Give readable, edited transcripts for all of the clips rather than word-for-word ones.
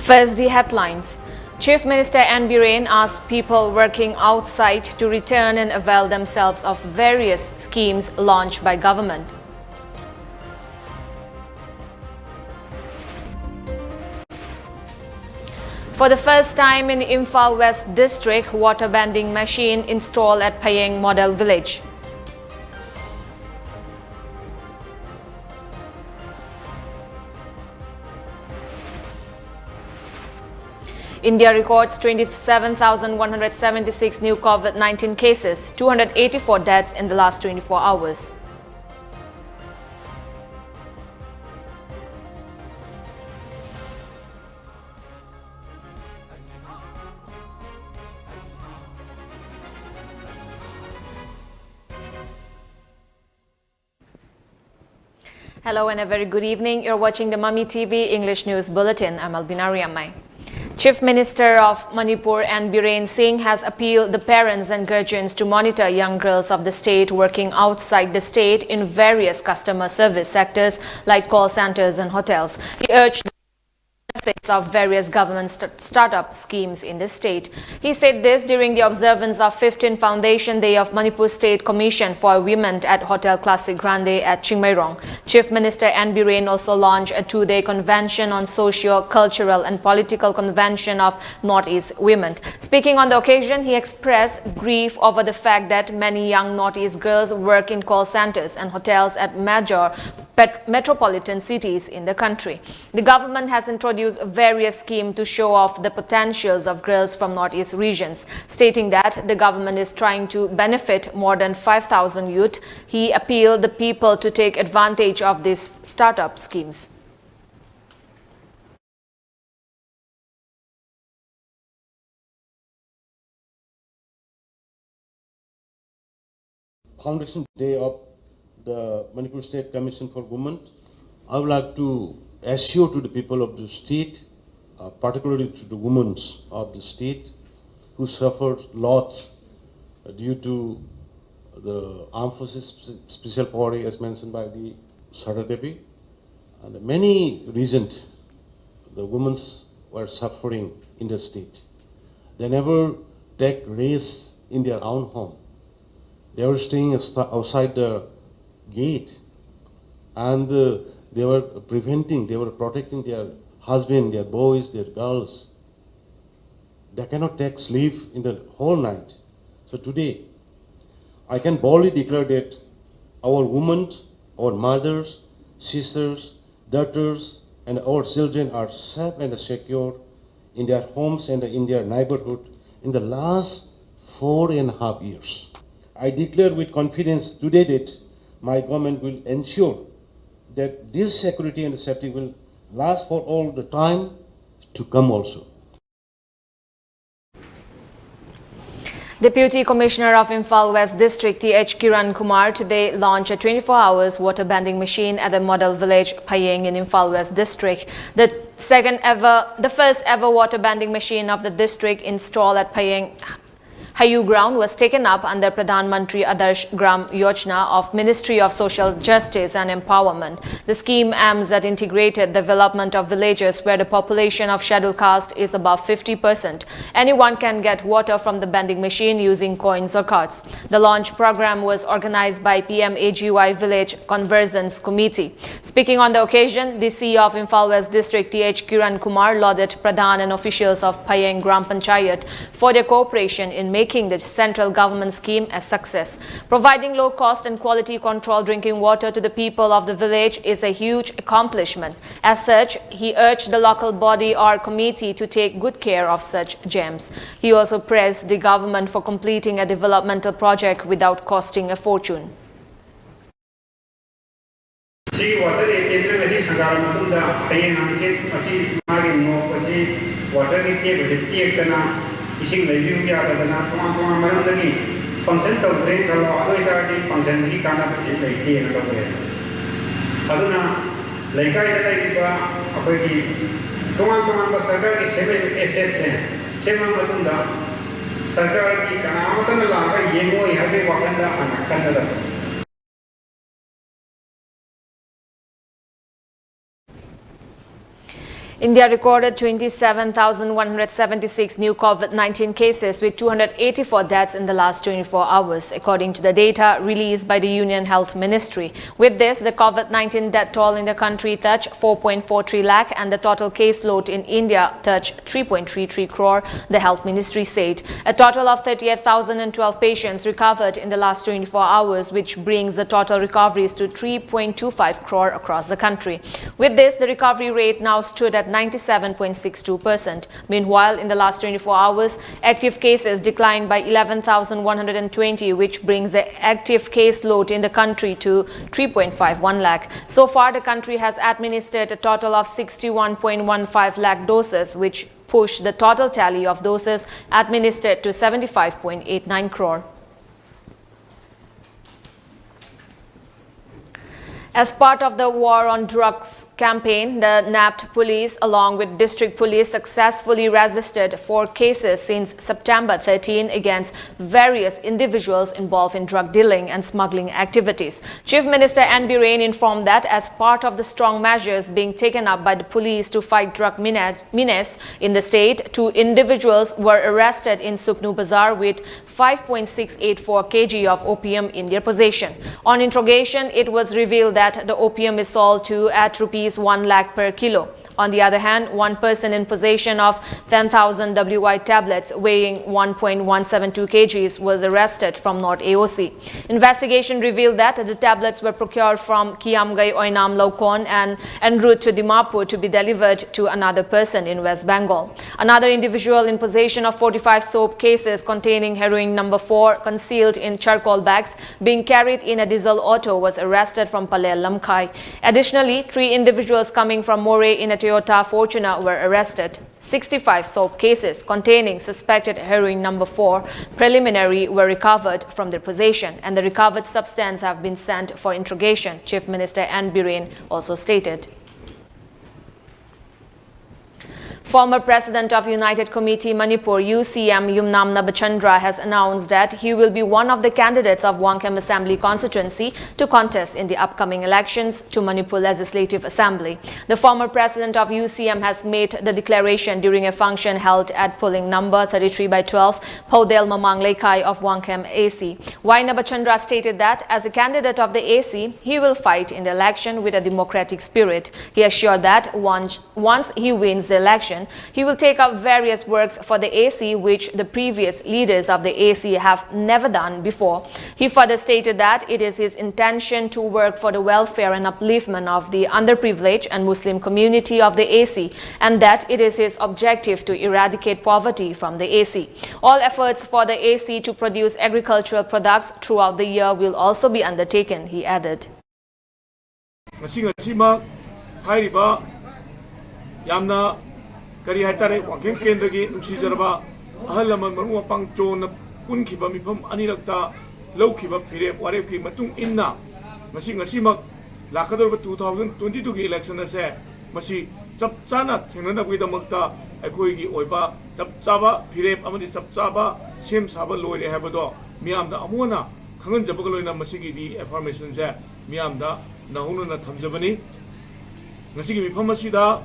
First, the headlines. Chief Minister N. Biren asked people working outside to return and avail themselves of various schemes launched by government. For the first time in Imphal West District, water vending machine installed at Payeng Model Village. India records 27,176 new COVID-19 cases, 284 deaths in the last 24 hours. Hello and a very good evening. You're watching the Mami TV English News Bulletin. I'm ALBINA RIAMEI. Chief Minister of Manipur N. Biren Singh has appealed the parents and guardians to monitor young girls of the state working outside the state in various customer service sectors like call centers and hotels. He urged the benefits of various government startup schemes in the state. He said this during the observance of 15th Foundation Day of Manipur State Commission for Women at Hotel Classic Grande at Chingmairong. Chief Minister N. Biren also launched a two-day convention on socio-cultural and political convention of Northeast women. Speaking on the occasion, he expressed grief over the fact that many young Northeast girls work in call centers and hotels at major metropolitan cities in the country. The government has introduced various schemes to show off the potentials of girls from Northeast regions. Stating that the government is trying to benefit more than 5,000 youth, he appealed the people to take advantage of these startup schemes. Foundation Day of the Manipur State Commission for Women, I would like to assure to the people of the state, particularly to the women of the state who suffered lots due to the Armed Forces Special Power as mentioned by the Sarda Devi. And many reasons the women were suffering in the state. They never take rest in their own home. They were staying outside the gate, and they were protecting their husband, their boys, their girls. They cannot take sleep in the whole night. So today, I can boldly declare that our women, our mothers, sisters, daughters, and our children are safe and secure in their homes and in their neighborhood in the last 4.5 years. I declare with confidence today that my government will ensure that this security and safety will last for all the time to come also. Deputy Commissioner of Imphal West District T.H. Kiran Kumar today launched a 24-hour water vending machine at the model village Payeng in Imphal West District. The first ever water vending machine of the district installed at Payeng Hayu ground was taken up under Pradhan Mantri Adarsh Gram Yojana of Ministry of Social Justice and Empowerment. The scheme aims at integrated development of villages where the population of scheduled caste is above 50%. Anyone can get water from the vending machine using coins or cards. The launch program was organized by PMAGY Village Convergence Committee. Speaking on the occasion, the CEO of Imphal West District T.H. Kiran Kumar lauded Pradhan and officials of Payeng Gram Panchayat for their cooperation in making the central government scheme a success. Providing low-cost and quality-control drinking water to the people of the village is a huge accomplishment. As such, he urged the local body or committee to take good care of such gems. He also praised the government for completing a developmental project without costing a fortune. Ising review ya adana tuma maram lagi function to break kalau ado ita function ni kana pasi leiti na loge aduna leikai da lai ba apai ki tuma ba sarkar ki seven assets hai sema matunda sarkar ki kana matan la ga yemo ya be wakanda anakan da. India recorded 27,176 new COVID-19 cases with 284 deaths in the last 24 hours, according to the data released by the Union Health Ministry. With this, the COVID-19 death toll in the country touched 4.43 lakh and the total caseload in India touched 3.33 crore, the Health Ministry said. A total of 38,012 patients recovered in the last 24 hours, which brings the total recoveries to 3.25 crore across the country. With this, the recovery rate now stood at 97.62%. Meanwhile, in the last 24 hours, active cases declined by 11,120, which brings the active case load in the country to 3.51 lakh. So far, the country has administered a total of 61.15 lakh doses, which pushed the total tally of doses administered to 75.89 crore. As part of the war on drugs campaign, the NAPT police along with district police successfully registered 4 cases since September 13 against various individuals involved in drug dealing and smuggling activities. Chief Minister N. Biren informed that as part of the strong measures being taken up by the police to fight drug menace in the state, 2 individuals were arrested in Supnu Bazaar with 5.684 kg of opium in their possession. On interrogation, it was revealed that the opium is sold to at rupees 1 lakh per kilo. On the other hand, one person in possession of 10,000 WY tablets weighing 1.172 kgs was arrested from North AOC. Investigation revealed that the tablets were procured from Kiamgai Oinam Lokon and en route to Dimapur to be delivered to another person in West Bengal. Another individual in possession of 45 soap cases containing heroin number 4 concealed in charcoal bags being carried in a diesel auto was arrested from Palel Lamkai. Additionally, 3 individuals coming from Moray in a Toyota Fortuner were arrested. 65 soap cases containing suspected heroin number 4 preliminary were recovered from their possession, and the recovered substance have been sent for interrogation, Chief Minister N. Biren also stated. Former President of United Committee Manipur UCM Yumnam Nabachandra has announced that he will be one of the candidates of Wangkhem Assembly constituency to contest in the upcoming elections to Manipur Legislative Assembly. The former president of UCM has made the declaration during a function held at polling number 33/12 Podel Mamang Lekai of Wangkhem AC. Y. Nabachandra stated that as a candidate of the AC, he will fight in the election with a democratic spirit. He assured that once he wins the election, he will take up various works for the AC which the previous leaders of the AC have never done before. He further stated that it is his intention to work for the welfare and upliftment of the underprivileged and Muslim community of the AC, and that it is his objective to eradicate poverty from the AC. All efforts for the AC to produce agricultural products throughout the year will also be undertaken, he added. Kari hatare Wangkhem Kendragi Nusizaraba Ahalaman Maru Pang Chon Punkiba Mipam Anirakta Lokiba Pire Wareki Matung Inna Masing Asimak Lakador 2022 election as a Masi Chapchana Tenana with the Mukta Akoigi Oiba Chapchaba Pire Amadi Chapchaba Same Saba Loy Habado Miam the Amuna Kangan Jabagaloina Masigi affirmation there Miam da Nahuna Tamjabani Masigi Mipamasida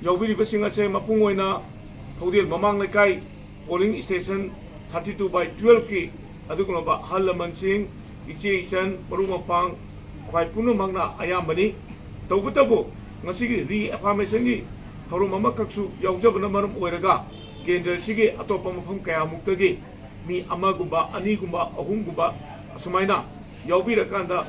Yawiri Basingase Mapungoina, Podil Mamang Lekai, polling station 32/12 ki, Adukunaba Halaman Singh, Isian, Marumapang, Quite Punumangna, Ayambani, Togutabu, Masigi, reaffirmation, Harumamakaksu, Yawzabanaman Oeraga, Gendra Sigi, Atopamapam Kayamutagi, Mi Amaguba, Aniguba, Ahunguba, Sumaina, Yawira Kanda.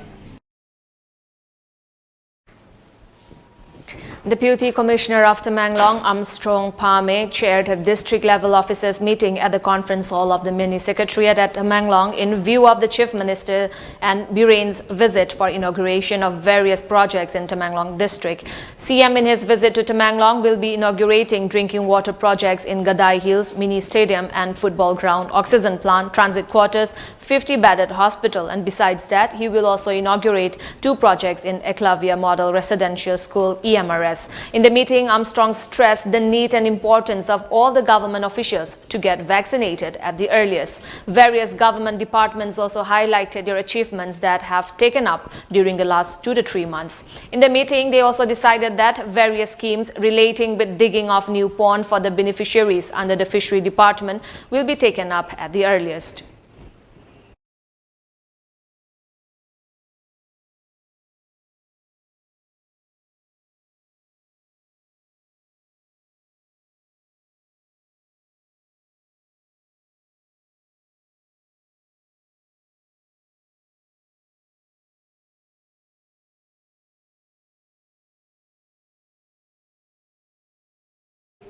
Deputy Commissioner of Tamenglong, Armstrong Pame, chaired a district-level officers meeting at the conference hall of the Mini Secretariat at Tamenglong in view of the Chief Minister and Biren's visit for inauguration of various projects in Tamenglong district. CM in his visit to Tamenglong will be inaugurating drinking water projects in Gadai Hills, Mini Stadium and Football Ground, Oxygen Plant, Transit Quarters, 50-bedded hospital, and besides that, he will also inaugurate 2 projects in Eklavya Model Residential School, EMRS, virus. In the meeting, Armstrong stressed the need and importance of all the government officials to get vaccinated at the earliest. Various government departments also highlighted their achievements that have taken up during the last 2 to 3 months. In the meeting, they also decided that various schemes relating with digging of new pond for the beneficiaries under the Fishery Department will be taken up at the earliest.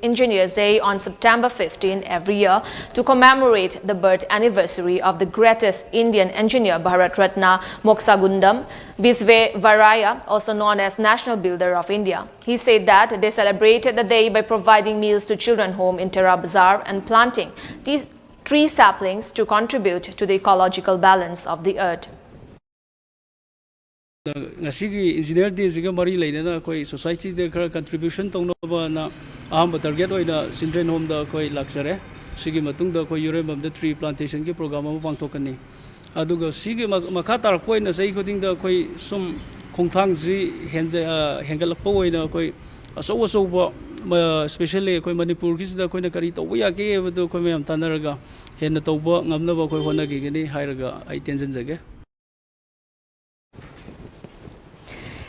Engineers Day on September 15 every year to commemorate the birth anniversary of the greatest Indian engineer Bharat Ratna Moksagundam Visvevaraya, also known as National Builder of India. He said that they celebrated the day by providing meals to children home in Tera Bazaar and planting these tree saplings to contribute to the ecological balance of the earth. Engineer Day is a very late society contribution to the target of children home the luxury. Sigi Matung the Urem the tree plantation program of Pantokani. Adugo Sigi Makata point as I could the some Kongtangzi Hengalapo in a so especially Manipur is the Koinakarito. We are gave to Komeam Tanaraga, Henatoba, Namnava Honagini, Hiraga, I Tenzage.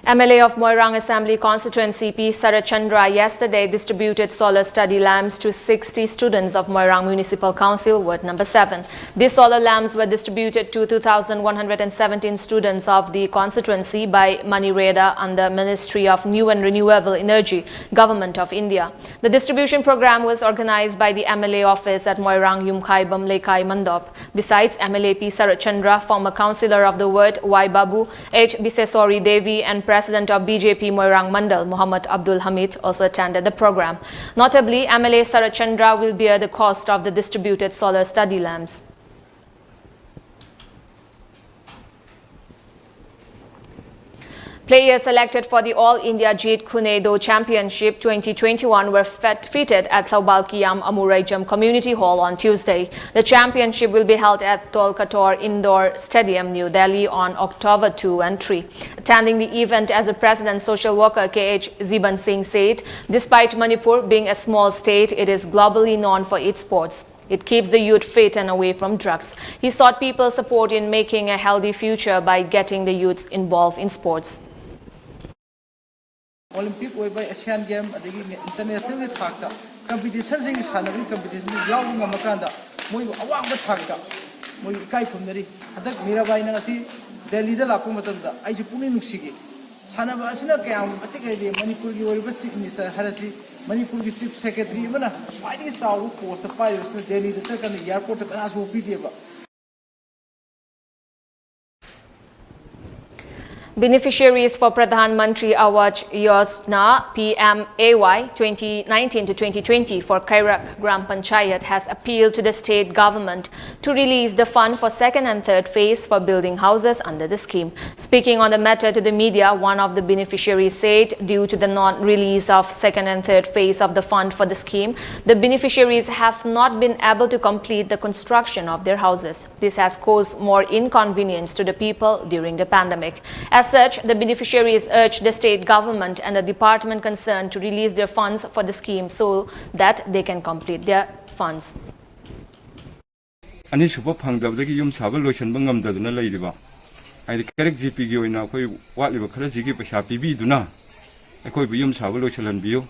MLA of Moirang Assembly Constituency P. Sarachandra yesterday distributed solar study lamps to 60 students of Moirang Municipal Council, Ward Number 7. These solar lamps were distributed to 2,117 students of the constituency by Manireda under Ministry of New and Renewable Energy, Government of India. The distribution program was organized by the MLA office at Moirang Yumkai Bamlekai Mandop. Besides MLA P. Sarachandra, former councillor of the ward Y. Babu, H. Bisesori Devi and President of BJP Moirang Mandal, Muhammad Abdul Hamid, also attended the program. Notably, MLA Sarachandra will bear the cost of the distributed solar study lamps. Players selected for the All India Jeet Kune Do Championship 2021 were fitted at Thaubalkiam Amurajam Community Hall on Tuesday. The championship will be held at Tolkator Indoor Stadium, New Delhi on October 2 and 3. Attending the event as the President Social Worker K.H. Ziban Singh said, despite Manipur being a small state, it is globally known for its sports. It keeps the youth fit and away from drugs. He sought people's support in making a healthy future by getting the youths involved in sports. Olympic by Asian Game, international factor, competitions in Sanavi competition, Yawanga Makanda, Moy Awanga factor, Moy Kai Kumari, Attack Mirabai Nasi, Delhi the Lapumatanda, Ajupuni Nuxigi, Sanava Asina Kam, particularly Manipur University Minister Harasi, Manipur Chief Secretary, even a fighting South Coast, the pirates, Delhi, the second airport of Asu Pidiaba. Beneficiaries for Pradhan Mantri Awaj Yojana PMAY 2019 to 2020 for Kairak Gram Panchayat has appealed to the state government to release the fund for second and third phase for building houses under the scheme. Speaking on the matter to the media, one of the beneficiaries said due to the non-release of second and third phase of the fund for the scheme, the beneficiaries have not been able to complete the construction of their houses. This has caused more inconvenience to the people during the pandemic. As such, the beneficiaries urged the state government and the department concerned to release their funds for the scheme so that they can complete their funds. Ani supa phangdabdagi yum saba loisanba ngamdaduna leiriba ai kerek gp gi oina koi watliba khara jigi paisa pibiduna akoi bu yum saba loisalanbiyo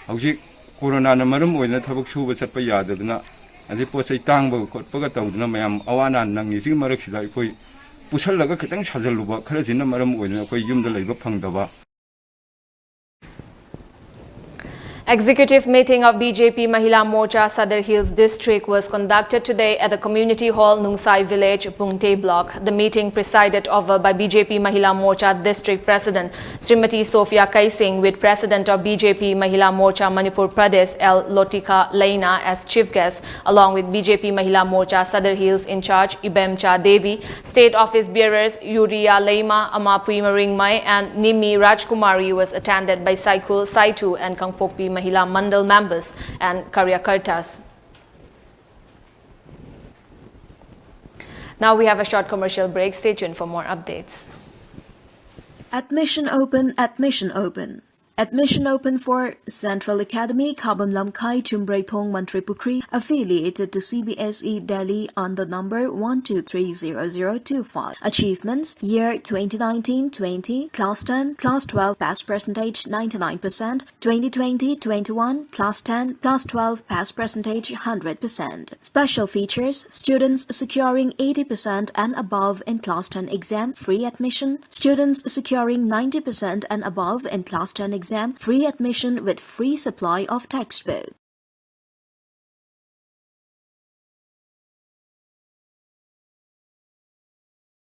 hauji corona na maram oina thabak suba chatpa yadaduna adi posai tangba khotpaga tawduna mayam awana nangi sig marak sida koi pusallaga khitang sajaluba khara jinna maram oina koi yumda leiba phangdaba. Executive meeting of BJP Mahila Morcha Sadar Hills district was conducted today at the community hall Nungsai village, Bungte block. The meeting presided over by BJP Mahila Morcha district president Srimati Sophia Kaising with president of BJP Mahila Morcha Manipur Pradesh L. Lotika Laina as chief guest, along with BJP Mahila Morcha Sadar Hills in charge Ibemcha Devi, state office bearers Yuria Leima, Amapui Maringmai and Nimi Rajkumari was attended by Saikul Saitu and Kangpokpi Mahila Mandal members and Karyakartas. Now we have a short commercial break. Stay tuned for more updates. Admission open, admission open. Admission open for Central Academy, Kabam Lamkai, Chumbraithong, Mantripukri, affiliated to CBSE Delhi on the number 1230025. Achievements, year 2019-20, Class 10, Class 12, pass percentage 99%, 2020-21, Class 10, Class 12, pass percentage 100%. Special features, students securing 80% and above in Class 10 exam, free admission, students securing 90% and above in Class 10 exam, free admission with free supply of textbook.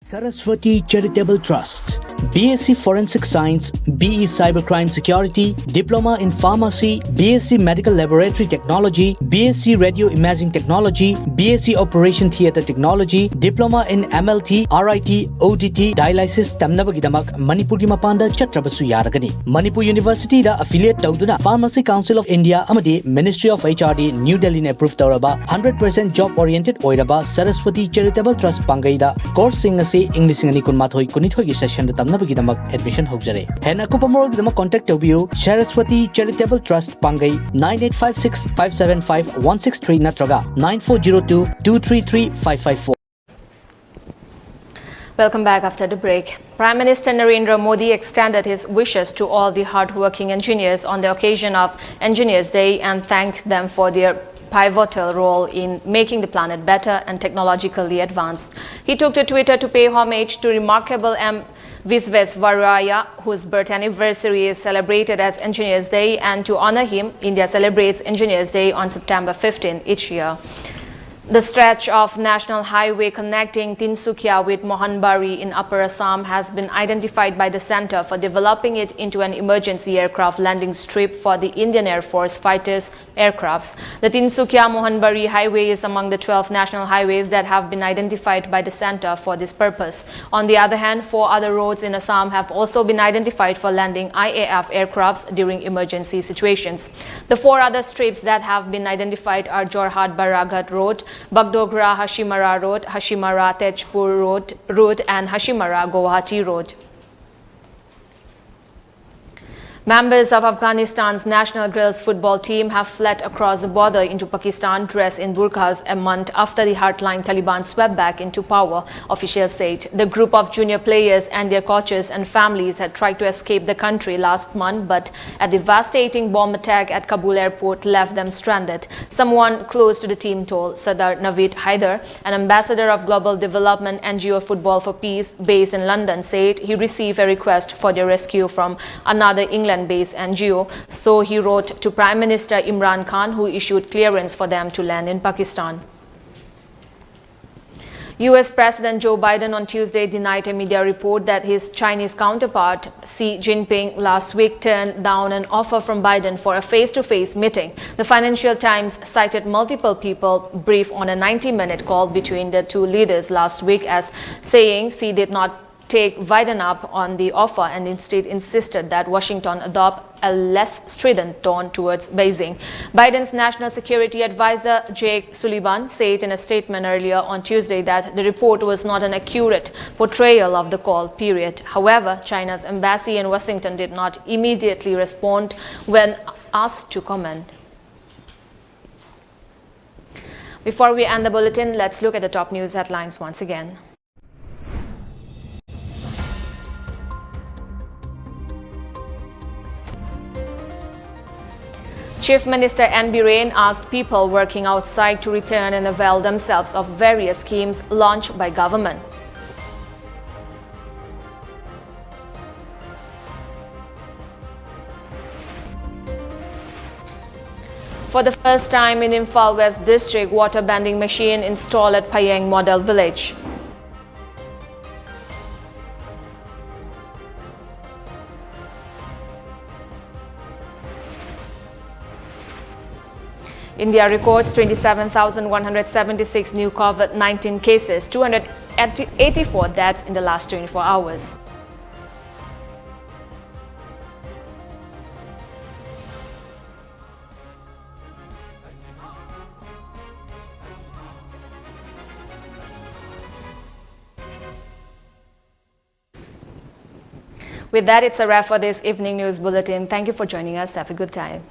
Saraswati Charitable Trust, BSc Forensic Science, BE Cybercrime Security, Diploma in Pharmacy, BSc Medical Laboratory Technology, BSc Radio Imaging Technology, BSc Operation Theatre Technology, Diploma in MLT, RIT, ODT, Dialysis Tamnabagidamak, Manipur ki mapanda chatrabasu yaragani. Manipur University da affiliate tawduna Pharmacy Council of India amadi Ministry of HRD New Delhi ne approved tawraba 100% job oriented oiraba Saraswati Charitable Trust pangaida course singasi English ngani kunmathoi kunithoi gi session da tamnabagidamak admission hojare. Hena kupamorol gidamak contact tawbiu Saraswati Charitable Trust pangai 9856 575 163 natraga 9402 233 554. Welcome back after the break. Prime Minister Narendra Modi extended his wishes to all the hard-working engineers on the occasion of Engineers Day and thanked them for their pivotal role in making the planet better and technologically advanced. He took to Twitter to pay homage to remarkable M. Visvesvaraya, whose birth anniversary is celebrated as Engineers Day, and to honor him, India celebrates Engineers Day on September 15 each year. The stretch of national highway connecting Tinsukia with Mohanbari in Upper Assam has been identified by the Centre for developing it into an emergency aircraft landing strip for the Indian Air Force fighters aircrafts. The Tinsukia-Mohanbari highway is among the 12 national highways that have been identified by the Centre for this purpose. On the other hand, 4 other roads in Assam have also been identified for landing IAF aircrafts during emergency situations. The 4 other strips that have been identified are Jorhat-Baragat Road, Bagdogra Hashimara Road, Hashimara Tejpur Road and Hashimara Guwahati Road. Members of Afghanistan's national girls football team have fled across the border into Pakistan dressed in burqas a month after the hardline Taliban swept back into power, officials said. The group of junior players and their coaches and families had tried to escape the country last month, but a devastating bomb attack at Kabul airport left them stranded. Someone close to the team told Sardar Naveed Haider, an ambassador of global development NGO Football for Peace based in London, said he received a request for their rescue from another England-based NGO, so he wrote to Prime Minister Imran Khan, who issued clearance for them to land in Pakistan. US President Joe Biden on Tuesday denied a media report that his Chinese counterpart Xi Jinping last week turned down an offer from Biden for a face-to-face meeting. The Financial Times cited multiple people briefed on a 90-minute call between the two leaders last week as saying Xi did not take Biden up on the offer and instead insisted that Washington adopt a less strident tone towards Beijing. Biden's national security advisor Jake Sullivan said in a statement earlier on Tuesday that the report was not an accurate portrayal of the call, period. However, China's embassy in Washington did not immediately respond when asked to comment. Before we end the bulletin, let's look at the top news headlines once again. Chief Minister N. Biren asked people working outside to return and avail themselves of various schemes launched by government. For the first time in Imphal West District, water banding machine installed at Payeng Model Village. India records 27,176 new COVID-19 cases, 284 deaths in the last 24 hours. With that, it's a wrap for this evening news bulletin. Thank you for joining us. Have a good time.